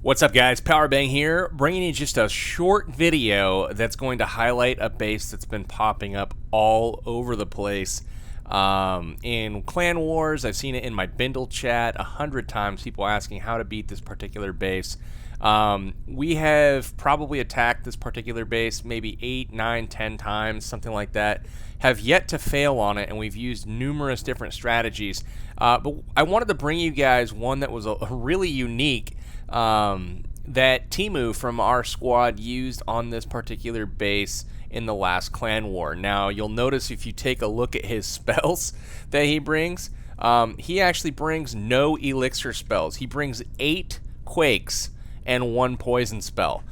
What's up, guys? Powerbang here, bringing you just a short video that's going to highlight a base that's been popping up all over the place. In Clan Wars, I've seen it in my Bindle chat 100 times, people asking how to beat this particular base. We have probably attacked this particular base maybe 8, 9, 10 times, something like that. Have yet to fail on it, and we've used numerous different strategies. But I wanted to bring you guys one that was a really unique that Timu from our squad used on this particular base in the last clan war. Now, you'll notice if you take a look at his spells that he brings, he actually brings no elixir spells. He brings 8 quakes and 1 poison spell.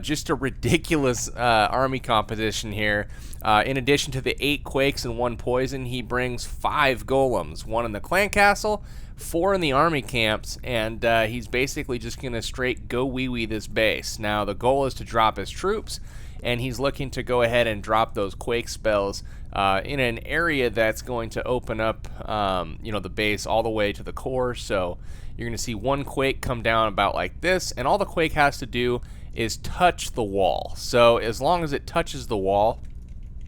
Just a ridiculous army composition here. In addition to the 8 quakes and 1 poison, he brings 5 golems, 1 in the clan castle, 4 in the army camps, and he's basically just going to straight GoWiWi this base. Now, the goal is to drop his troops, and he's looking to go ahead and drop those quake spells in an area that's going to open up the base all the way to the core. So you're going to see 1 quake come down about like this, and all the quake has to do is touch the wall. So as long as it touches the wall,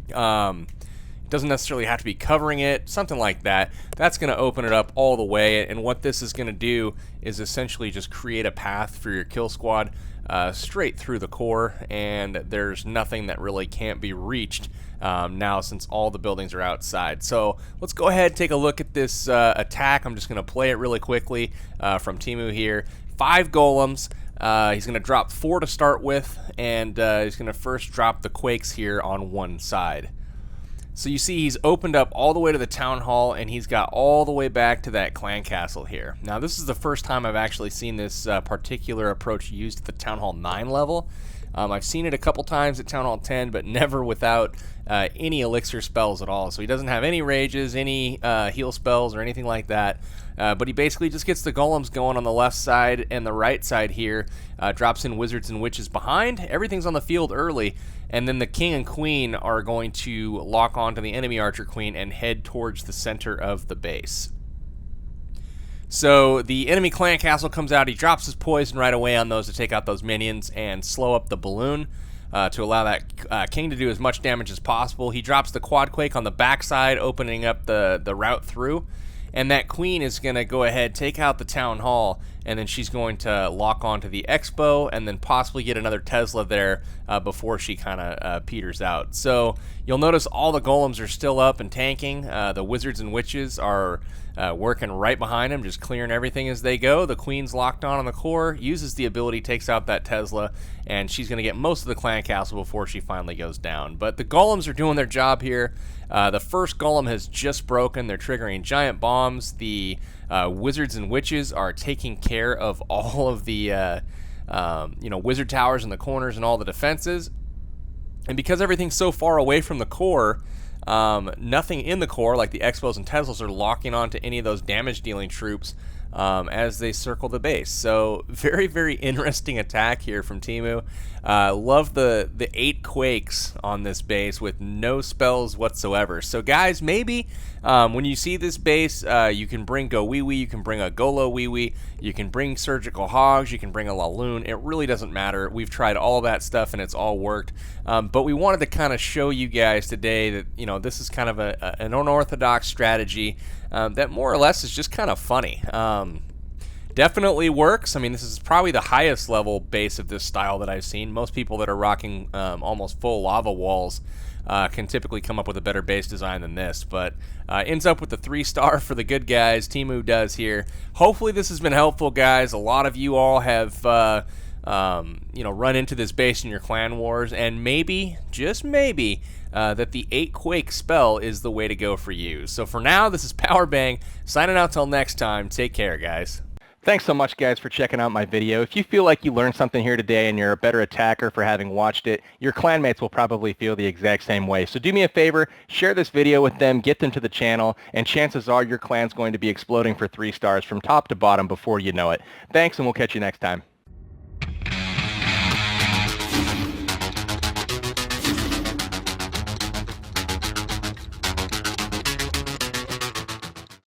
it doesn't necessarily have to be covering it, something like that. That's going to open it up all the way, and what this is going to do is essentially just create a path for your kill squad straight through the core, and there's nothing that really can't be reached now since all the buildings are outside. So let's go ahead and take a look at this attack. I'm just going to play it really quickly from Timu here. 5 golems. He's going to drop 4 to start with, and he's going to first drop the quakes here on one side. So you see he's opened up all the way to the town hall, and he's got all the way back to that clan castle here. Now, this is the first time I've actually seen this particular approach used at the town hall 9 level. I've seen it a couple times at town hall 10, but never without any elixir spells at all. So he doesn't have any rages, any heal spells, or anything like that. But he basically just gets the golems going on the left side, and the right side here drops in wizards and witches behind. Everything's on the field early, and then the king and queen are going to lock onto the enemy archer queen and head towards the center of the base. So the enemy clan castle comes out. He drops his poison right away on those to take out those minions and slow up the balloon to allow that king to do as much damage as possible. He drops the quad quake on the backside, opening up the route through. And that queen is going to go ahead, take out the town hall, and then she's going to lock onto the expo and then possibly get another Tesla there before she kind of peters out. So you'll notice all the golems are still up and tanking. The wizards and witches are working right behind him, just clearing everything as they go. The queen's locked on the core, uses the ability, takes out that Tesla, and she's going to get most of the clan castle before she finally goes down. But the golems are doing their job here. The first golem has just broken. They're triggering giant bombs. The wizards and witches are taking care of all of the wizard towers in the corners and all the defenses. And because everything's so far away from the core, nothing in the core, like the expos and Teslas, are locking onto any of those damage-dealing troops as they circle the base. So very, very interesting attack here from Timu. Love the 8 quakes on this base with no spells whatsoever. So guys, maybe when you see this base, you can bring GoWiWi, you can bring a GoWiWi, you can bring Surgical Hogs, you can bring a Laloon. It really doesn't matter. We've tried all that stuff and it's all worked. But we wanted to kind of show you guys today that this is kind of an unorthodox strategy that more or less is just kind of funny. Definitely works. I mean, this is probably the highest level base of this style that I've seen. Most people that are rocking almost full lava walls can typically come up with a better base design than this, but ends up with the 3-star for the good guys. Timu does here. Hopefully this has been helpful, guys. A lot of you all have run into this base in your clan wars, and maybe, just maybe, that the 8 quake spell is the way to go for you. So for now, this is Powerbang, signing out till next time. Take care, guys. Thanks so much, guys, for checking out my video. If you feel like you learned something here today and you're a better attacker for having watched it, your clanmates will probably feel the exact same way. So do me a favor, share this video with them, get them to the channel, and chances are your clan's going to be exploding for 3 stars from top to bottom before you know it. Thanks, and we'll catch you next time.